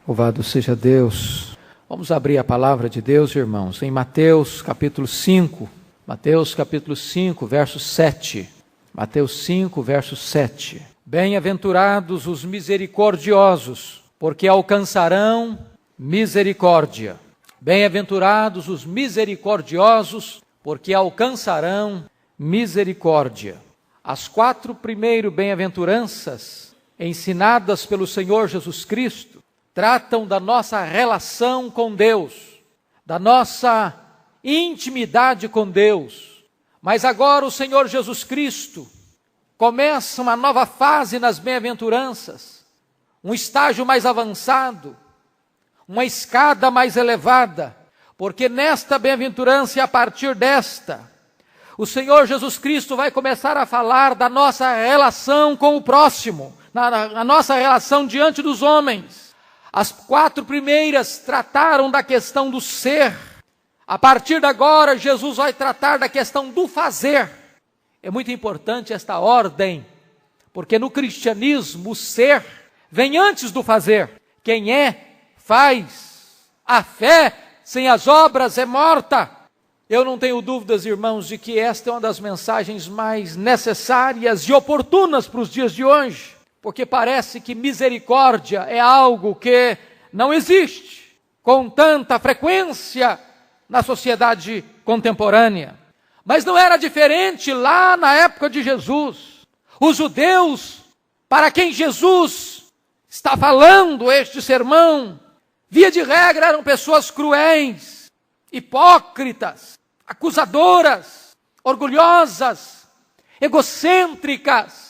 Louvado seja Deus. Vamos abrir a palavra de Deus, irmãos, em Mateus capítulo 5. Mateus capítulo 5, verso 7. Mateus 5, verso 7. Bem-aventurados os misericordiosos, porque alcançarão misericórdia. Bem-aventurados os misericordiosos, porque alcançarão misericórdia. As 4 primeiras bem-aventuranças, ensinadas pelo Senhor Jesus Cristo, tratam da nossa relação com Deus, da nossa intimidade com Deus. Mas agora o Senhor Jesus Cristo começa uma nova fase nas bem-aventuranças, um estágio mais avançado, uma escada mais elevada, porque nesta bem-aventurança e a partir desta, o Senhor Jesus Cristo vai começar a falar da nossa relação com o próximo, na nossa relação diante dos homens. As 4 primeiras trataram da questão do ser. A partir de agora, Jesus vai tratar da questão do fazer. É muito importante esta ordem, porque no cristianismo o ser vem antes do fazer. Quem é, faz. A fé sem as obras é morta. Eu não tenho dúvidas, irmãos, de que esta é uma das mensagens mais necessárias e oportunas para os dias de hoje. Porque parece que misericórdia é algo que não existe com tanta frequência na sociedade contemporânea. Mas não era diferente lá na época de Jesus. Os judeus, para quem Jesus está falando este sermão, via de regra eram pessoas cruéis, hipócritas, acusadoras, orgulhosas, egocêntricas.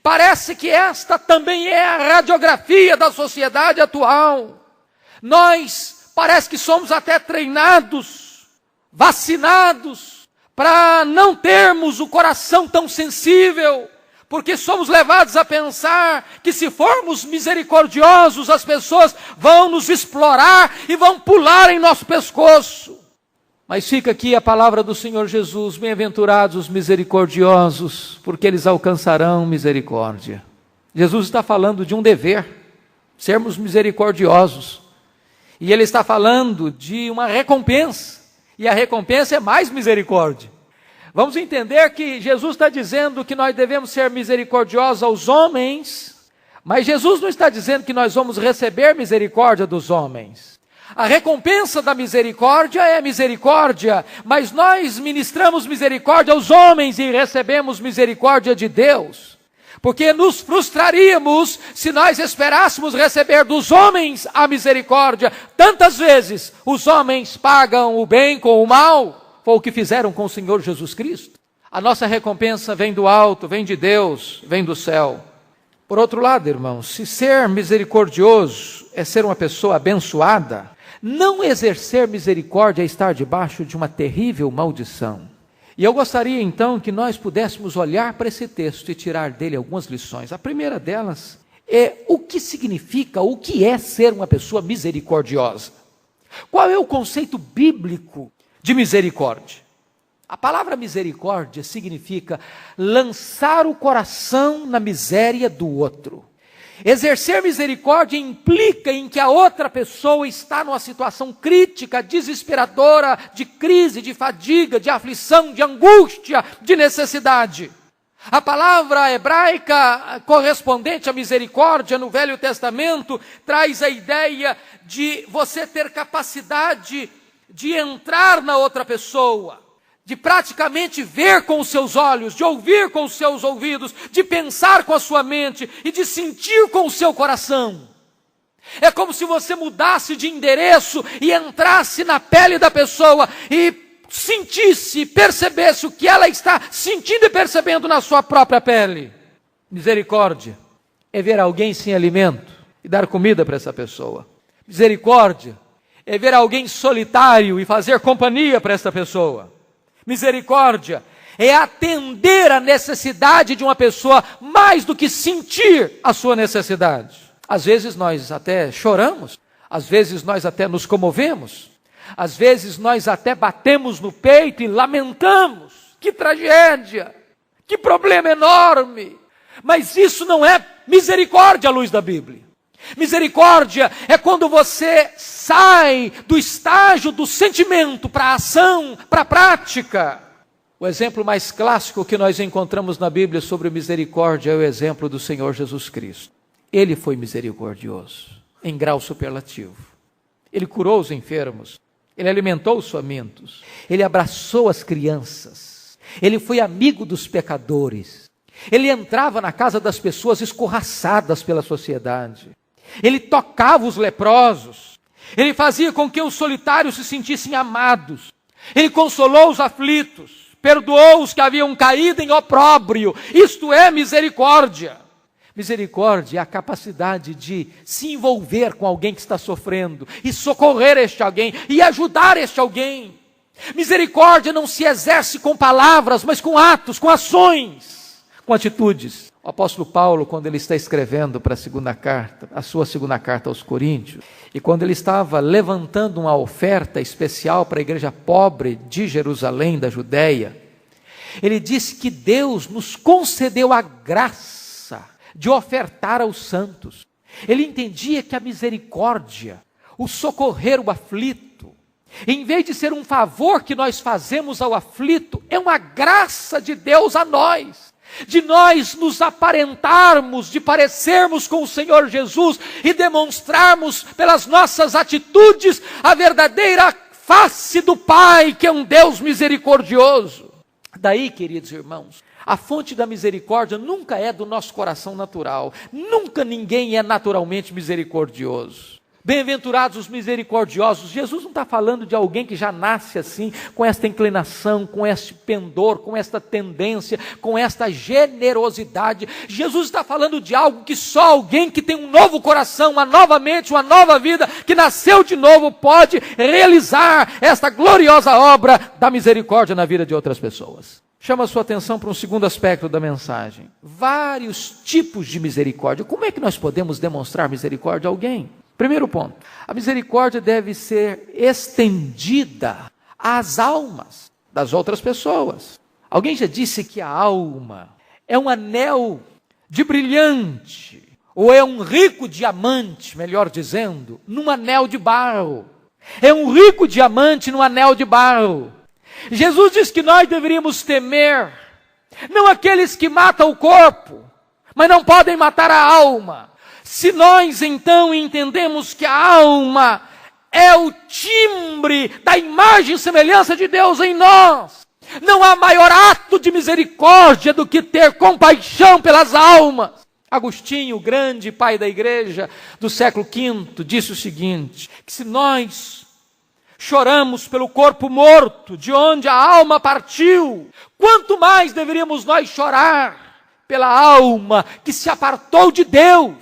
Parece que esta também é a radiografia da sociedade atual. Nós parece que somos até treinados, vacinados, para não termos o coração tão sensível, porque somos levados a pensar que se formos misericordiosos, as pessoas vão nos explorar e vão pular em nosso pescoço. Mas fica aqui a palavra do Senhor Jesus: bem-aventurados os misericordiosos, porque eles alcançarão misericórdia. Jesus está falando de um dever, sermos misericordiosos. E Ele está falando de uma recompensa, e a recompensa é mais misericórdia. Vamos entender que Jesus está dizendo que nós devemos ser misericordiosos aos homens, mas Jesus não está dizendo que nós vamos receber misericórdia dos homens. A recompensa da misericórdia é misericórdia, mas nós ministramos misericórdia aos homens e recebemos misericórdia de Deus. Porque nos frustraríamos se nós esperássemos receber dos homens a misericórdia. Tantas vezes os homens pagam o bem com o mal, foi o que fizeram com o Senhor Jesus Cristo. A nossa recompensa vem do alto, vem de Deus, vem do céu. Por outro lado, irmãos, se ser misericordioso é ser uma pessoa abençoada, não exercer misericórdia é estar debaixo de uma terrível maldição. E eu gostaria então que nós pudéssemos olhar para esse texto e tirar dele algumas lições. A primeira delas é o que significa, o que é ser uma pessoa misericordiosa. Qual é o conceito bíblico de misericórdia? A palavra misericórdia significa lançar o coração na miséria do outro. Exercer misericórdia implica em que a outra pessoa está numa situação crítica, desesperadora, de crise, de fadiga, de aflição, de angústia, de necessidade. A palavra hebraica correspondente à misericórdia no Velho Testamento traz a ideia de você ter capacidade de entrar na outra pessoa, de praticamente ver com os seus olhos, de ouvir com os seus ouvidos, de pensar com a sua mente e de sentir com o seu coração. É como se você mudasse de endereço e entrasse na pele da pessoa e sentisse, percebesse o que ela está sentindo e percebendo na sua própria pele. Misericórdia é ver alguém sem alimento e dar comida para essa pessoa. Misericórdia é ver alguém solitário e fazer companhia para essa pessoa. Misericórdia é atender a necessidade de uma pessoa mais do que sentir a sua necessidade. Às vezes nós até choramos, às vezes nós até nos comovemos, às vezes nós até batemos no peito e lamentamos. Que tragédia, que problema enorme. Mas isso não é misericórdia à luz da Bíblia. Misericórdia é quando você sai do estágio do sentimento para a ação, para a prática. O exemplo mais clássico que nós encontramos na Bíblia sobre misericórdia é o exemplo do Senhor Jesus Cristo. Ele foi misericordioso, em grau superlativo. Ele curou os enfermos, ele alimentou os famintos, ele abraçou as crianças, ele foi amigo dos pecadores, ele entrava na casa das pessoas escorraçadas pela sociedade, ele tocava os leprosos, ele fazia com que os solitários se sentissem amados, ele consolou os aflitos, perdoou os que haviam caído em opróbrio. Isto é misericórdia. Misericórdia é a capacidade de se envolver com alguém que está sofrendo e socorrer este alguém e ajudar este alguém. Misericórdia não se exerce com palavras, mas com atos, com ações, com atitudes. O apóstolo Paulo, quando ele está escrevendo para a sua segunda carta aos Coríntios, e quando ele estava levantando uma oferta especial para a igreja pobre de Jerusalém, da Judéia, ele disse que Deus nos concedeu a graça de ofertar aos santos. Ele entendia que a misericórdia, o socorrer o aflito, em vez de ser um favor que nós fazemos ao aflito, é uma graça de Deus a nós, de nós nos aparentarmos, de parecermos com o Senhor Jesus e demonstrarmos pelas nossas atitudes a verdadeira face do Pai, que é um Deus misericordioso. Daí, queridos irmãos, a fonte da misericórdia nunca é do nosso coração natural. Nunca ninguém é naturalmente misericordioso. Bem-aventurados os misericordiosos. Jesus não está falando de alguém que já nasce assim, com esta inclinação, com este pendor, com esta tendência, com esta generosidade. Jesus está falando de algo que só alguém que tem um novo coração, uma nova mente, uma nova vida, que nasceu de novo, pode realizar esta gloriosa obra da misericórdia na vida de outras pessoas. Chama a sua atenção para um segundo aspecto da mensagem. Vários tipos de misericórdia. Como é que nós podemos demonstrar misericórdia a alguém? Primeiro ponto, a misericórdia deve ser estendida às almas das outras pessoas. Alguém já disse que a alma é um anel de brilhante, ou é um rico diamante, melhor dizendo, num anel de barro. É um rico diamante num anel de barro. Jesus diz que nós deveríamos temer, não aqueles que matam o corpo, mas não podem matar a alma. Se nós então entendemos que a alma é o timbre da imagem e semelhança de Deus em nós, não há maior ato de misericórdia do que ter compaixão pelas almas. Agostinho, o grande pai da igreja do século V, disse o seguinte, que se nós choramos pelo corpo morto, de onde a alma partiu, quanto mais deveríamos nós chorar pela alma que se apartou de Deus.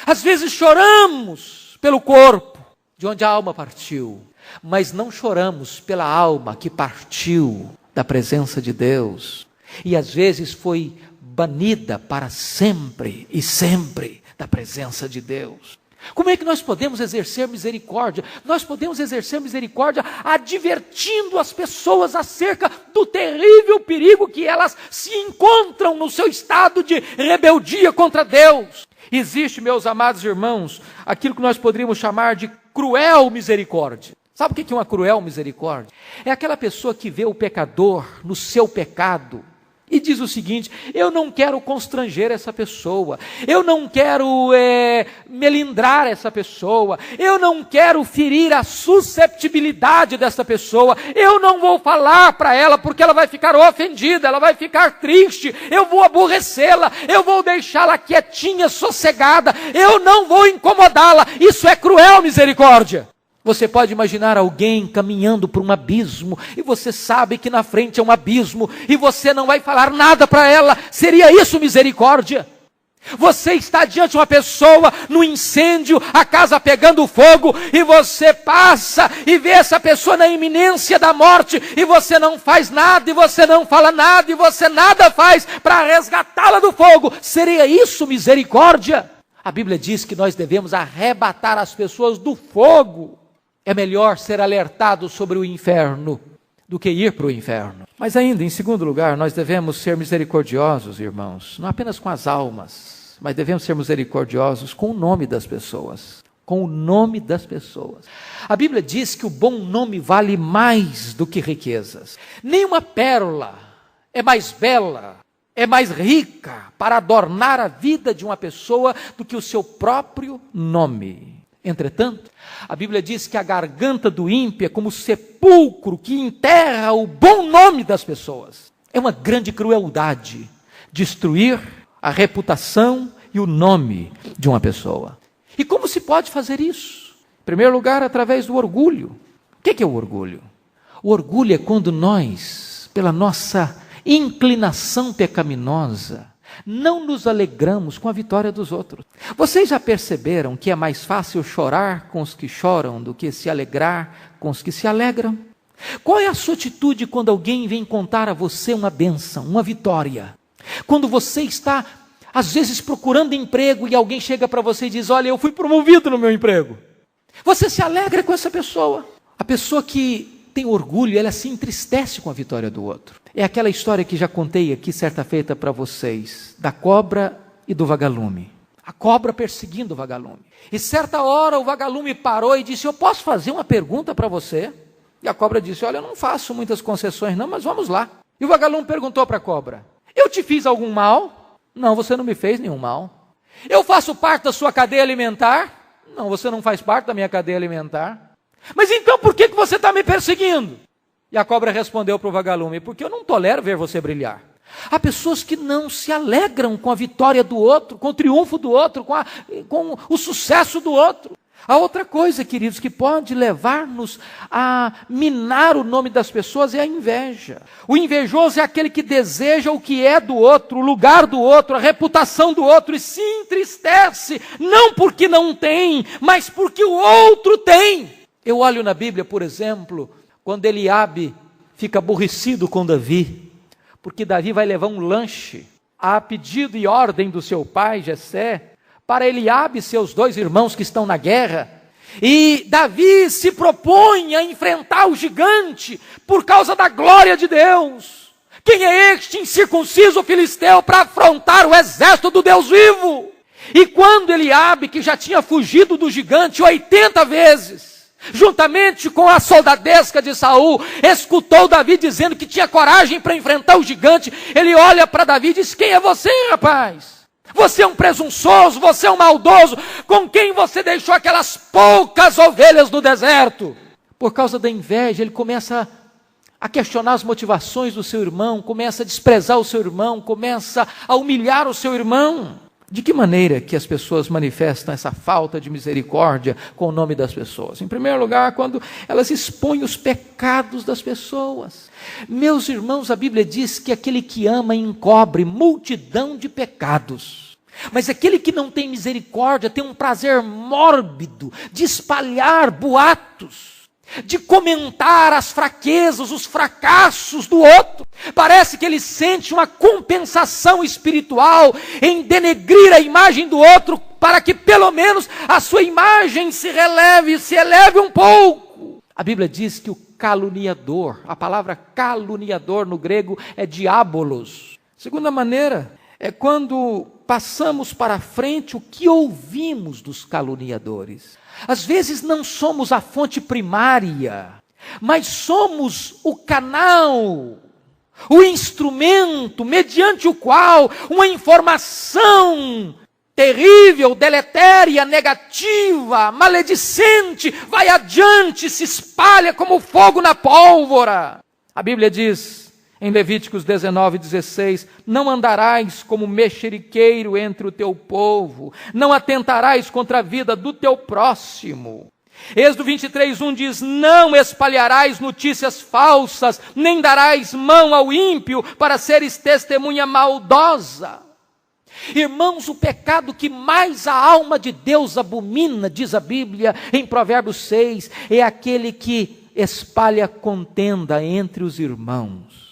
Às vezes choramos pelo corpo, de onde a alma partiu, mas não choramos pela alma que partiu da presença de Deus, e às vezes foi banida para sempre e sempre da presença de Deus. Como é que nós podemos exercer misericórdia? Nós podemos exercer misericórdia advertindo as pessoas acerca do terrível perigo que elas se encontram no seu estado de rebeldia contra Deus. Existe, meus amados irmãos, aquilo que nós poderíamos chamar de cruel misericórdia. Sabe o que é uma cruel misericórdia? É aquela pessoa que vê o pecador no seu pecado e diz o seguinte, eu não quero constranger essa pessoa, eu não quero melindrar essa pessoa, eu não quero ferir a susceptibilidade dessa pessoa, eu não vou falar para ela porque ela vai ficar ofendida, ela vai ficar triste, eu vou aborrecê-la, eu vou deixá-la quietinha, sossegada, eu não vou incomodá-la. Isso é cruel misericórdia. Você pode imaginar alguém caminhando por um abismo, e você sabe que na frente é um abismo, e você não vai falar nada para ela. Seria isso misericórdia? Você está diante de uma pessoa no incêndio, a casa pegando fogo, e você passa e vê essa pessoa na iminência da morte, e você não faz nada, e você não fala nada, e você nada faz para resgatá-la do fogo. Seria isso misericórdia? A Bíblia diz que nós devemos arrebatar as pessoas do fogo. É melhor ser alertado sobre o inferno do que ir para o inferno. Mas ainda, em segundo lugar, nós devemos ser misericordiosos, irmãos, não apenas com as almas, mas devemos ser misericordiosos com o nome das pessoas. Com o nome das pessoas. A Bíblia diz que o bom nome vale mais do que riquezas. Nenhuma pérola é mais bela, é mais rica para adornar a vida de uma pessoa do que o seu próprio nome. Entretanto, a Bíblia diz que a garganta do ímpio é como sepulcro que enterra o bom nome das pessoas. É uma grande crueldade destruir a reputação e o nome de uma pessoa. E como se pode fazer isso? Em primeiro lugar, através do orgulho. O que é o orgulho? O orgulho é quando nós, pela nossa inclinação pecaminosa, não nos alegramos com a vitória dos outros. Vocês já perceberam que é mais fácil chorar com os que choram do que se alegrar com os que se alegram? Qual é a sua atitude quando alguém vem contar a você uma bênção, uma vitória? Quando você está, às vezes, procurando emprego e alguém chega para você e diz: olha, eu fui promovido no meu emprego. Você se alegra com essa pessoa. A pessoa que tem orgulho, ela se entristece com a vitória do outro. É aquela história que já contei aqui certa feita para vocês, da cobra e do vagalume. A cobra perseguindo o vagalume. E certa hora o vagalume parou e disse: eu posso fazer uma pergunta para você? E a cobra disse: olha, eu não faço muitas concessões não, mas vamos lá. E o vagalume perguntou para a cobra: eu te fiz algum mal? Não, você não me fez nenhum mal. Eu faço parte da sua cadeia alimentar? Não, você não faz parte da minha cadeia alimentar. Mas então por que você está me perseguindo? E a cobra respondeu para o vagalume: porque eu não tolero ver você brilhar. Há pessoas que não se alegram com a vitória do outro, com o triunfo do outro, com o sucesso do outro. A outra coisa, queridos, que pode levar-nos a minar o nome das pessoas é a inveja. O invejoso é aquele que deseja o que é do outro, o lugar do outro, a reputação do outro, e se entristece, não porque não tem, mas porque o outro tem. Eu olho na Bíblia, por exemplo, quando Eliabe fica aborrecido com Davi, porque Davi vai levar um lanche a pedido e ordem do seu pai, Jessé, para Eliabe e seus 2 irmãos que estão na guerra. E Davi se propõe a enfrentar o gigante por causa da glória de Deus. Quem é este incircunciso filisteu para afrontar o exército do Deus vivo? E quando Eliabe, que já tinha fugido do gigante 80 vezes, juntamente com a soldadesca de Saul, escutou Davi dizendo que tinha coragem para enfrentar o gigante, ele olha para Davi e diz: quem é você, rapaz? Você é um presunçoso, você é um maldoso, com quem você deixou aquelas poucas ovelhas no deserto? Por causa da inveja, ele começa a questionar as motivações do seu irmão, começa a desprezar o seu irmão, começa a humilhar o seu irmão. De que maneira que as pessoas manifestam essa falta de misericórdia com o nome das pessoas? Em primeiro lugar, quando elas expõem os pecados das pessoas. Meus irmãos, a Bíblia diz que aquele que ama encobre multidão de pecados. Mas aquele que não tem misericórdia tem um prazer mórbido de espalhar boatos, de comentar as fraquezas, os fracassos do outro. Parece que ele sente uma compensação espiritual em denegrir a imagem do outro, para que pelo menos a sua imagem se eleve um pouco. A Bíblia diz que o caluniador, a palavra caluniador no grego é diabolos. Segunda maneira é quando passamos para frente o que ouvimos dos caluniadores. Às vezes não somos a fonte primária, mas somos o canal, o instrumento mediante o qual uma informação terrível, deletéria, negativa, maledicente, vai adiante, se espalha como fogo na pólvora. A Bíblia diz em Levíticos 19:16, não andarás como mexeriqueiro entre o teu povo, não atentarás contra a vida do teu próximo. Êxodo 23:1 diz, não espalharás notícias falsas, nem darás mão ao ímpio para seres testemunha maldosa. Irmãos, o pecado que mais a alma de Deus abomina, diz a Bíblia em Provérbios 6, é aquele que espalha contenda entre os irmãos.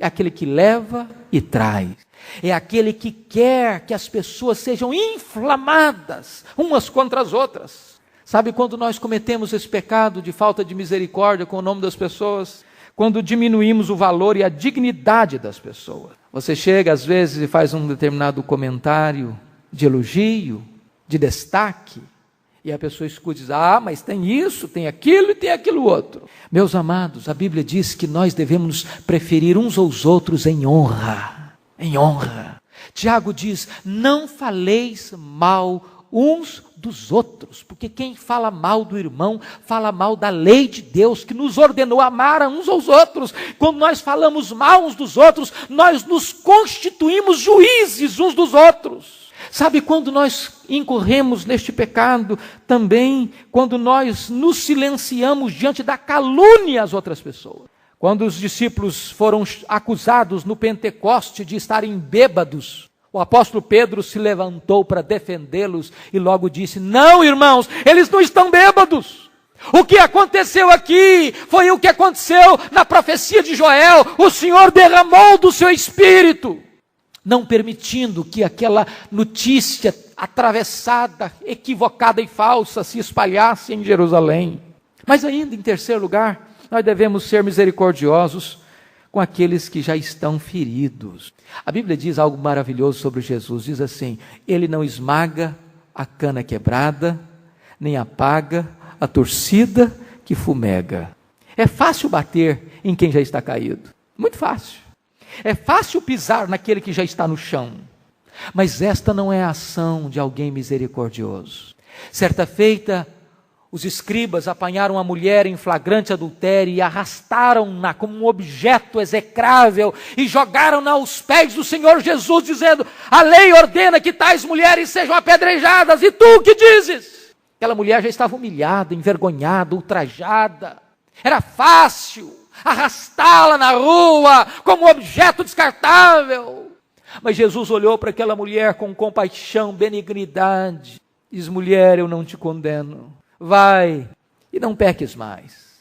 É aquele que leva e traz. É aquele que quer que as pessoas sejam inflamadas umas contra as outras. Sabe quando nós cometemos esse pecado de falta de misericórdia com o nome das pessoas? Quando diminuímos o valor e a dignidade das pessoas. Você chega às vezes e faz um determinado comentário de elogio, de destaque. E a pessoa escuta e diz, mas tem isso, tem aquilo e tem aquilo outro. Meus amados, a Bíblia diz que nós devemos preferir uns aos outros em honra. Em honra. Tiago diz, não faleis mal uns dos outros, porque quem fala mal do irmão, fala mal da lei de Deus, que nos ordenou amar uns aos outros. Quando nós falamos mal uns dos outros, nós nos constituímos juízes uns dos outros. Sabe quando nós incorremos neste pecado? Também quando nós nos silenciamos diante da calúnia às outras pessoas. Quando os discípulos foram acusados no Pentecoste de estarem bêbados, o apóstolo Pedro se levantou para defendê-los e logo disse, não, irmãos, eles não estão bêbados. O que aconteceu aqui foi o que aconteceu na profecia de Joel. O Senhor derramou do seu Espírito, não permitindo que aquela notícia atravessada, equivocada e falsa se espalhasse em Jerusalém. Mas ainda, em terceiro lugar, nós devemos ser misericordiosos com aqueles que já estão feridos. A Bíblia diz algo maravilhoso sobre Jesus, diz assim, ele não esmaga a cana quebrada, nem apaga a torcida que fumega. É fácil bater em quem já está caído, muito fácil. É fácil pisar naquele que já está no chão, mas esta não é a ação de alguém misericordioso. Certa feita, os escribas apanharam a mulher em flagrante adultério e arrastaram-na como um objeto execrável e jogaram-na aos pés do Senhor Jesus, dizendo, a lei ordena que tais mulheres sejam apedrejadas, e tu o que dizes? Aquela mulher já estava humilhada, envergonhada, ultrajada. Era fácil arrastá-la na rua como objeto descartável. Mas Jesus olhou para aquela mulher com compaixão, benignidade, e diz, mulher, eu não te condeno. Vai e não peques mais.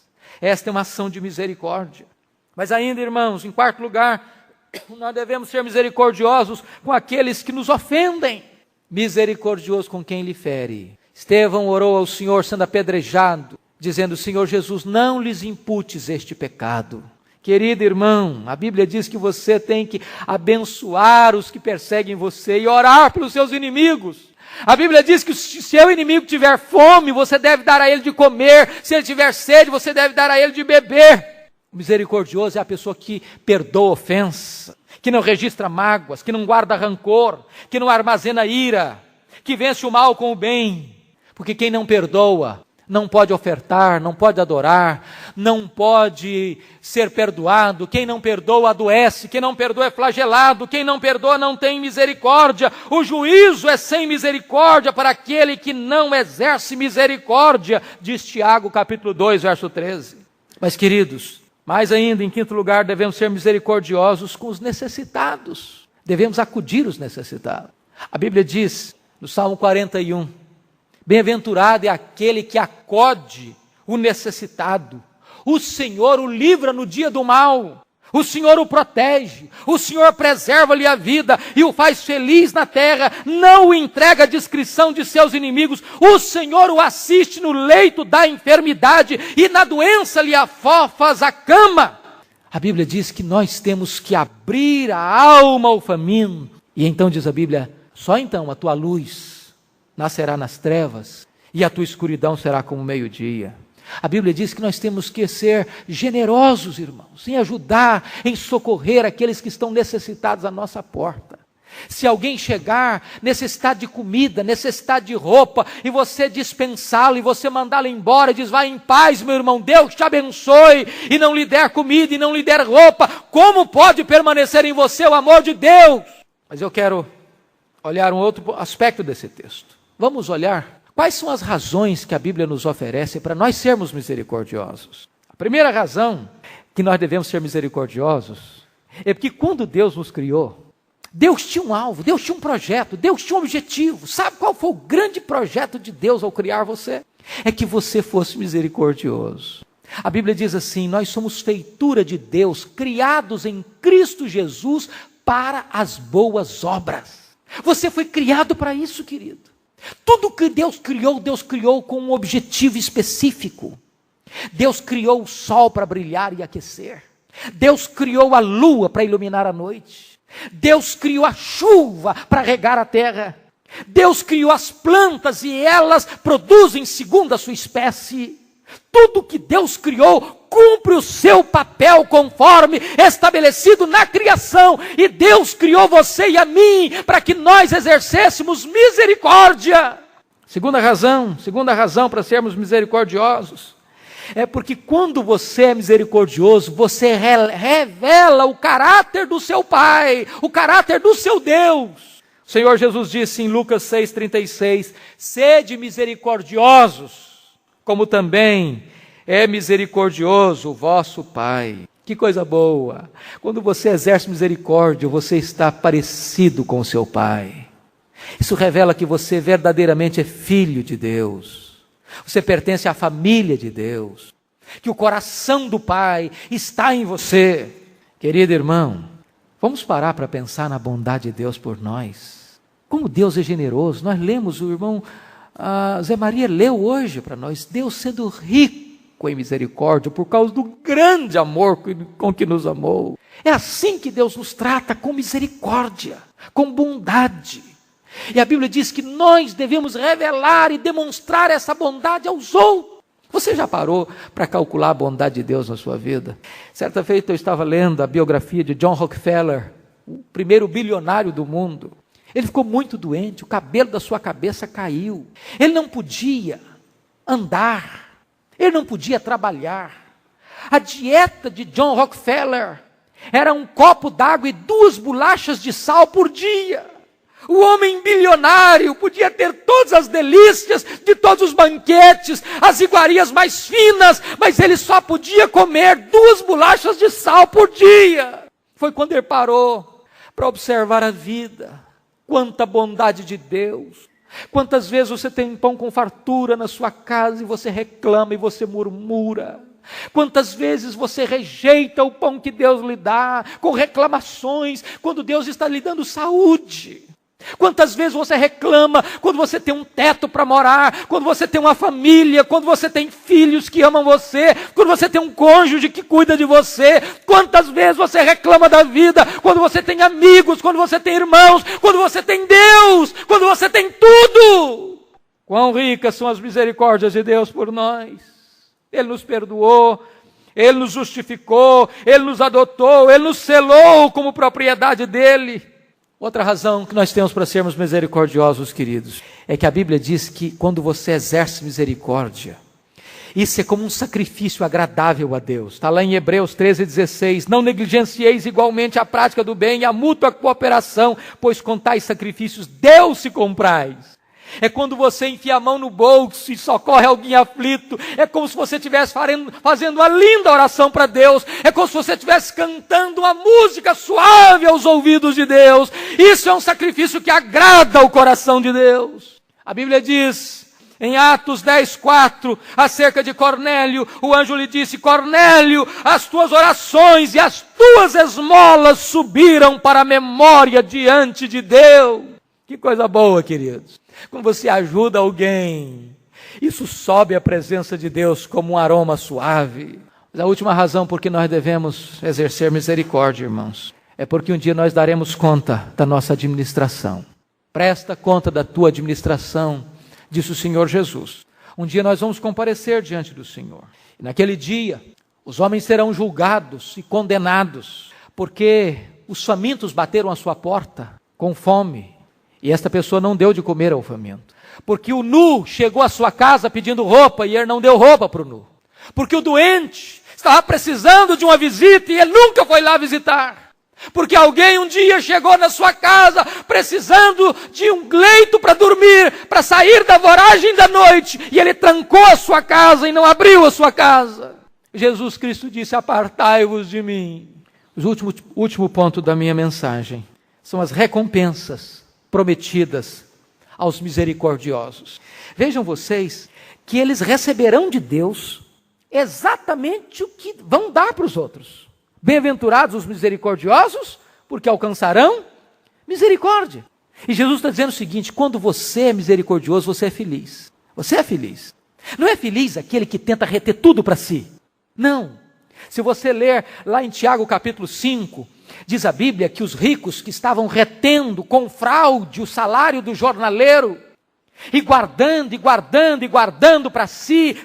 Esta é uma ação de misericórdia. Mas ainda, irmãos, em quarto lugar, nós devemos ser misericordiosos com aqueles que nos ofendem. Misericordioso com quem lhe fere. Estevão orou ao Senhor sendo apedrejado, dizendo, Senhor Jesus, não lhes imputes este pecado. Querido irmão, a Bíblia diz que você tem que abençoar os que perseguem você e orar pelos seus inimigos. A Bíblia diz que se seu inimigo tiver fome, você deve dar a ele de comer. Se ele tiver sede, você deve dar a ele de beber. O misericordioso é a pessoa que perdoa ofensa, que não registra mágoas, que não guarda rancor, que não armazena ira, que vence o mal com o bem. Porque quem não perdoa não pode ofertar, não pode adorar, não pode ser perdoado. Quem não perdoa adoece, quem não perdoa é flagelado, quem não perdoa não tem misericórdia. O juízo é sem misericórdia para aquele que não exerce misericórdia, diz Tiago capítulo 2, verso 13. Mas queridos, mais ainda, em quinto lugar, devemos ser misericordiosos com os necessitados. Devemos acudir os necessitados. A Bíblia diz, no Salmo 41, bem-aventurado é aquele que acode o necessitado. O Senhor o livra no dia do mal. O Senhor o protege. O Senhor preserva-lhe a vida e o faz feliz na terra. Não o entrega à discrição de seus inimigos. O Senhor o assiste no leito da enfermidade e na doença lhe afofas a cama. A Bíblia diz que nós temos que abrir a alma ao faminto. E então diz a Bíblia, só então a tua luz nascerá nas trevas, e a tua escuridão será como meio-dia. A Bíblia diz que nós temos que ser generosos, irmãos, em ajudar, em socorrer aqueles que estão necessitados à nossa porta. Se alguém chegar necessitado de comida, necessitado de roupa, e você dispensá-lo, e você mandá-lo embora, e diz, vai em paz, meu irmão, Deus te abençoe, e não lhe der comida, e não lhe der roupa, como pode permanecer em você o amor de Deus? Mas eu quero olhar um outro aspecto desse texto. Vamos olhar quais são as razões que a Bíblia nos oferece para nós sermos misericordiosos. A primeira razão que nós devemos ser misericordiosos é porque quando Deus nos criou, Deus tinha um alvo, Deus tinha um projeto, Deus tinha um objetivo. Sabe qual foi o grande projeto de Deus ao criar você? É que você fosse misericordioso. A Bíblia diz assim, nós somos feitura de Deus, criados em Cristo Jesus para as boas obras. Você foi criado para isso, querido. Tudo que Deus criou com um objetivo específico. Deus criou o sol para brilhar e aquecer. Deus criou a lua para iluminar a noite. Deus criou a chuva para regar a terra. Deus criou as plantas e elas produzem segundo a sua espécie. Tudo que Deus criou cumpre o seu papel conforme estabelecido na criação. E Deus criou você e a mim para que nós exercêssemos misericórdia. Segunda razão para sermos misericordiosos, é porque quando você é misericordioso, você revela o caráter do seu Pai, o caráter do seu Deus. O Senhor Jesus disse em Lucas 6,36, sede misericordiosos, como também é misericordioso o vosso Pai. Que coisa boa! Quando você exerce misericórdia, você está parecido com o seu Pai. Isso revela que você verdadeiramente é filho de Deus. Você pertence à família de Deus. Que o coração do Pai está em você. Querido irmão, vamos parar para pensar na bondade de Deus por nós. Como Deus é generoso. Nós lemos, o irmão Zé Maria leu hoje para nós, Deus sendo rico em misericórdia por causa do grande amor com que nos amou. É assim que Deus nos trata, com misericórdia, com bondade. E a Bíblia diz que nós devemos revelar e demonstrar essa bondade aos outros. Você já parou para calcular a bondade de Deus na sua vida? Certa feita eu estava lendo a biografia de John Rockefeller, o primeiro bilionário do mundo. Ele ficou muito doente, o cabelo da sua cabeça caiu. Ele não podia andar, ele não podia trabalhar. A dieta de John Rockefeller era um copo d'água e 2 bolachas de sal por dia. O homem bilionário podia ter todas as delícias de todos os banquetes, as iguarias mais finas, mas ele só podia comer 2 bolachas de sal por dia. Foi quando ele parou para observar a vida. Quanta bondade de Deus. Quantas vezes você tem pão com fartura na sua casa e você reclama e você murmura. Quantas vezes você rejeita o pão que Deus lhe dá, com reclamações, quando Deus está lhe dando saúde. Quantas vezes você reclama quando você tem um teto para morar, quando você tem uma família, quando você tem filhos que amam você, quando você tem um cônjuge que cuida de você. Quantas vezes você reclama da vida quando você tem amigos, quando você tem irmãos, quando você tem Deus, quando você tem tudo. Quão ricas são as misericórdias de Deus por nós. Ele nos perdoou, Ele nos justificou, Ele nos adotou, Ele nos selou como propriedade dEle. Outra razão que nós temos para sermos misericordiosos, queridos, é que a Bíblia diz que quando você exerce misericórdia, isso é como um sacrifício agradável a Deus. Está lá em Hebreus 13,16, não negligencieis igualmente a prática do bem e a mútua cooperação, pois com tais sacrifícios Deus se compraz. É quando você enfia a mão no bolso e socorre alguém aflito. É como se você estivesse fazendo uma linda oração para Deus. É como se você estivesse cantando uma música suave aos ouvidos de Deus. Isso é um sacrifício que agrada o coração de Deus. A Bíblia diz em Atos 10:4, acerca de Cornélio, o anjo lhe disse: Cornélio, as tuas orações e as tuas esmolas subiram para a memória diante de Deus. Que coisa boa, queridos. Quando você ajuda alguém, isso sobe à presença de Deus como um aroma suave. Mas a última razão por que nós devemos exercer misericórdia, irmãos, é porque um dia nós daremos conta da nossa administração. Presta conta da tua administração, disse o Senhor Jesus. Um dia nós vamos comparecer diante do Senhor. E naquele dia, os homens serão julgados e condenados, porque os famintos bateram à sua porta com fome. E esta pessoa não deu de comer ao faminto. Porque o nu chegou à sua casa pedindo roupa e ele não deu roupa para o nu. Porque o doente estava precisando de uma visita e ele nunca foi lá visitar. Porque alguém um dia chegou na sua casa precisando de um leito para dormir, para sair da voragem da noite, e ele trancou a sua casa e não abriu a sua casa. Jesus Cristo disse: apartai-vos de mim. O último ponto da minha mensagem são as recompensas prometidas aos misericordiosos. Vejam vocês que eles receberão de Deus exatamente o que vão dar para os outros. Bem-aventurados os misericordiosos, porque alcançarão misericórdia. E Jesus está dizendo o seguinte: quando você é misericordioso, você é feliz. Você é feliz. Não é feliz aquele que tenta reter tudo para si. Não. Se você ler lá em Tiago capítulo 5, Diz a Bíblia que os ricos que estavam retendo com fraude o salário do jornaleiro, e guardando para si,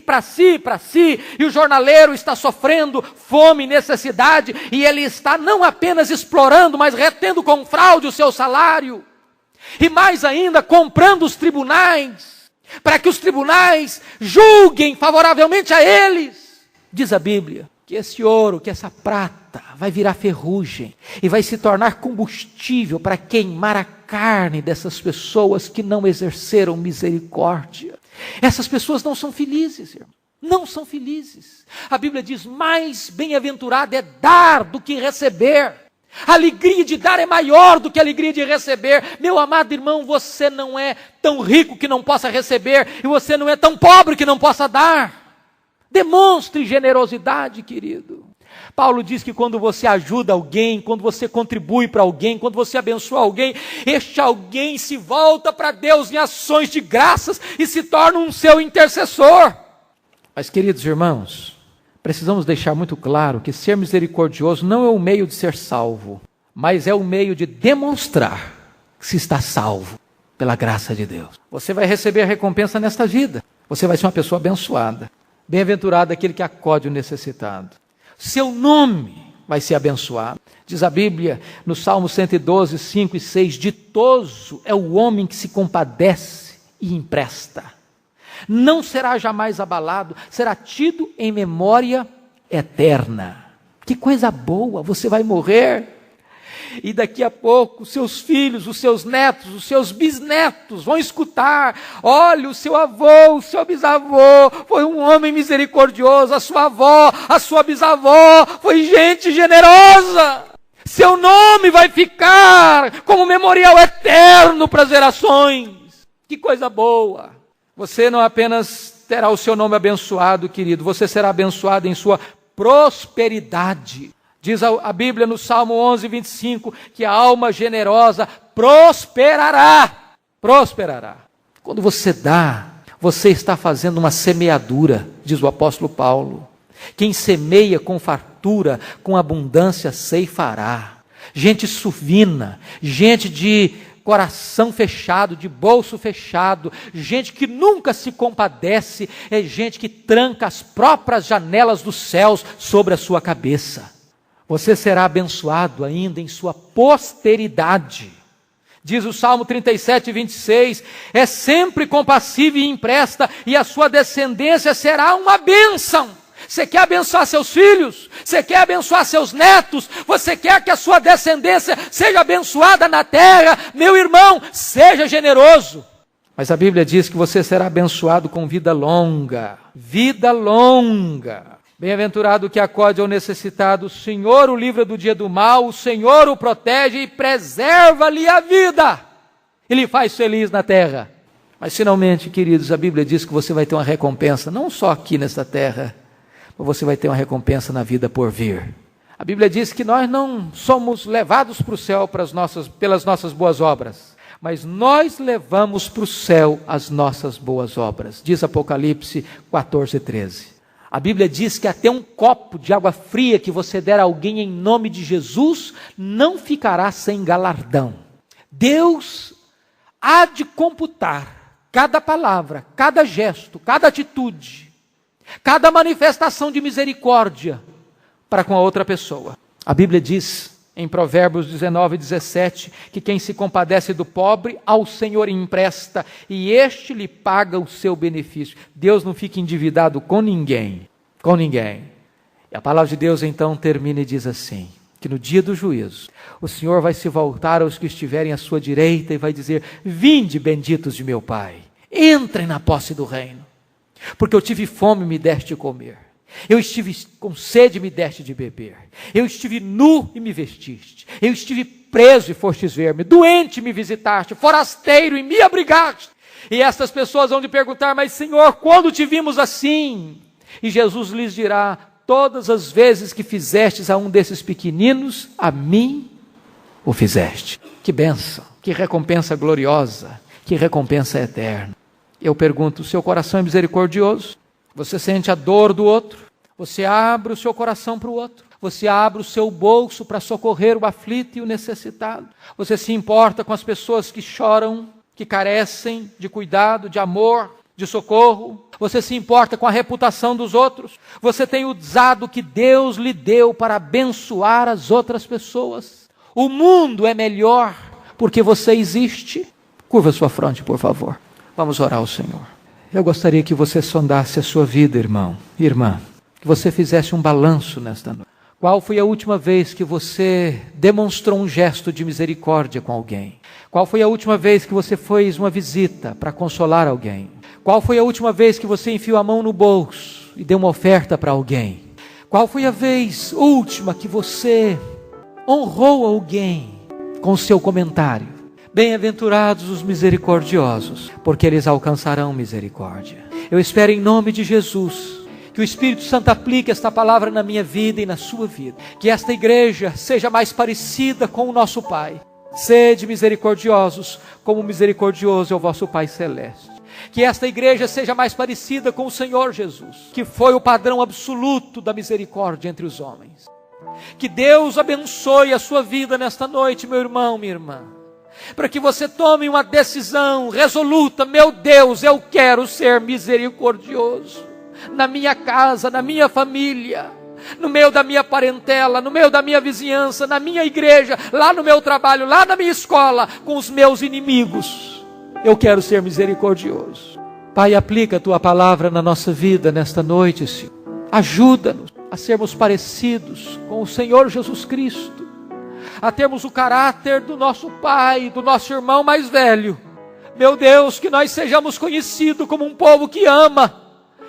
e o jornaleiro está sofrendo fome e necessidade, e ele está não apenas explorando, mas retendo com fraude o seu salário, e mais ainda comprando os tribunais, para que os tribunais julguem favoravelmente a eles. Diz a Bíblia que esse ouro, que essa prata vai virar ferrugem e vai se tornar combustível para queimar a carne dessas pessoas que não exerceram misericórdia. Essas pessoas não são felizes, irmão. Não são felizes. A Bíblia diz: mais bem-aventurado é dar do que receber. A alegria de dar é maior do que a alegria de receber. Meu amado irmão, você não é tão rico que não possa receber, e você não é tão pobre que não possa dar. Demonstre generosidade, querido. Paulo diz que quando você ajuda alguém, quando você contribui para alguém, quando você abençoa alguém, este alguém se volta para Deus em ações de graças e se torna um seu intercessor. Mas, queridos irmãos, precisamos deixar muito claro que ser misericordioso não é o meio de ser salvo, mas é o meio de demonstrar que se está salvo pela graça de Deus. Você vai receber a recompensa nesta vida. Você vai ser uma pessoa abençoada. Bem-aventurado aquele que acode o necessitado. Seu nome vai ser abençoado. Diz a Bíblia no Salmo 112, 5 e 6, ditoso é o homem que se compadece e empresta. Não será jamais abalado, será tido em memória eterna. Que coisa boa, você vai morrer. E daqui a pouco, os seus filhos, os seus netos, os seus bisnetos vão escutar: olha, o seu avô, o seu bisavô foi um homem misericordioso, a sua avó, a sua bisavó foi gente generosa. Seu nome vai ficar como memorial eterno para as gerações. Que coisa boa! Você não apenas terá o seu nome abençoado, querido, você será abençoado em sua prosperidade. Diz a Bíblia no Salmo 11, 25, que a alma generosa prosperará. Prosperará. Quando você dá, você está fazendo uma semeadura, diz o apóstolo Paulo. Quem semeia com fartura, com abundância ceifará. Gente suvina, gente de coração fechado, de bolso fechado, gente que nunca se compadece, é gente que tranca as próprias janelas dos céus sobre a sua cabeça. Você será abençoado ainda em sua posteridade. Diz o Salmo 37, 26, é sempre compassivo e empresta, e a sua descendência será uma bênção. Você quer abençoar seus filhos? Você quer abençoar seus netos? Você quer que a sua descendência seja abençoada na terra? Meu irmão, seja generoso. Mas a Bíblia diz que você será abençoado com vida longa. Vida longa. Bem-aventurado que acode ao necessitado, o Senhor o livra do dia do mal, o Senhor o protege e preserva-lhe a vida. Ele faz feliz na terra. Mas finalmente, queridos, a Bíblia diz que você vai ter uma recompensa, não só aqui nesta terra, mas você vai ter uma recompensa na vida por vir. A Bíblia diz que nós não somos levados para o céu pelas nossas boas obras, mas nós levamos para o céu as nossas boas obras. Diz Apocalipse 14, 13. A Bíblia diz que até um copo de água fria que você der a alguém em nome de Jesus, não ficará sem galardão. Deus há de computar cada palavra, cada gesto, cada atitude, cada manifestação de misericórdia para com a outra pessoa. A Bíblia diz em Provérbios 19, 17, que quem se compadece do pobre, ao Senhor empresta, e este lhe paga o seu benefício. Deus não fica endividado com ninguém, com ninguém. E a palavra de Deus então termina e diz assim, que no dia do juízo, o Senhor vai se voltar aos que estiverem à sua direita e vai dizer: vinde, benditos de meu Pai, entrem na posse do reino, porque eu tive fome e me deste de comer. Eu estive com sede e me deste de beber. Eu estive nu e me vestiste. Eu estive preso e fostes ver-me. Doente e me visitaste. Forasteiro e me abrigaste. E estas pessoas vão te perguntar: mas Senhor, quando te vimos assim? E Jesus lhes dirá: todas as vezes que fizestes a um desses pequeninos, a mim o fizeste. Que bênção, que recompensa gloriosa, que recompensa eterna. Eu pergunto: o seu coração é misericordioso? Você sente a dor do outro? Você abre o seu coração para o outro? Você abre o seu bolso para socorrer o aflito e o necessitado. Você se importa com as pessoas que choram, que carecem de cuidado, de amor, de socorro. Você se importa com a reputação dos outros. Você tem usado o que Deus lhe deu para abençoar as outras pessoas. O mundo é melhor porque você existe. Curva sua fronte, por favor. Vamos orar ao Senhor. Eu gostaria que você sondasse a sua vida, irmão e irmã. Que você fizesse um balanço nesta noite. Qual foi a última vez que você demonstrou um gesto de misericórdia com alguém? Qual foi a última vez que você fez uma visita para consolar alguém? Qual foi a última vez que você enfiou a mão no bolso e deu uma oferta para alguém? Qual foi a vez última que você honrou alguém com o seu comentário? Bem-aventurados os misericordiosos, porque eles alcançarão misericórdia. Eu espero em nome de Jesus que o Espírito Santo aplique esta palavra na minha vida e na sua vida. Que esta igreja seja mais parecida com o nosso Pai. Sede misericordiosos, como misericordioso é o vosso Pai Celeste. Que esta igreja seja mais parecida com o Senhor Jesus, que foi o padrão absoluto da misericórdia entre os homens. Que Deus abençoe a sua vida nesta noite, meu irmão, minha irmã. Para que você tome uma decisão resoluta. Meu Deus, eu quero ser misericordioso. Na minha casa, na minha família, no meio da minha parentela, no meio da minha vizinhança, na minha igreja, lá no meu trabalho, lá na minha escola, com os meus inimigos. Eu quero ser misericordioso. Pai, aplica a Tua palavra na nossa vida nesta noite, Senhor. Ajuda-nos a sermos parecidos com o Senhor Jesus Cristo, a termos o caráter do nosso pai, do nosso irmão mais velho. Meu Deus, que nós sejamos conhecidos como um povo que ama,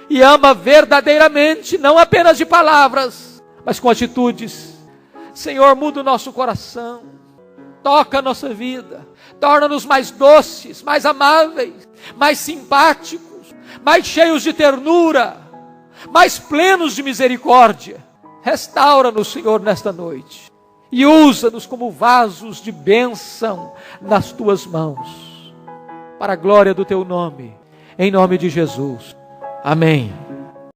e ama verdadeiramente, não apenas de palavras, mas com atitudes. Senhor, muda o nosso coração, toca a nossa vida, torna-nos mais doces, mais amáveis, mais simpáticos, mais cheios de ternura, mais plenos de misericórdia. Restaura-nos, Senhor, nesta noite, e usa-nos como vasos de bênção nas Tuas mãos, para a glória do Teu nome, em nome de Jesus. Amém.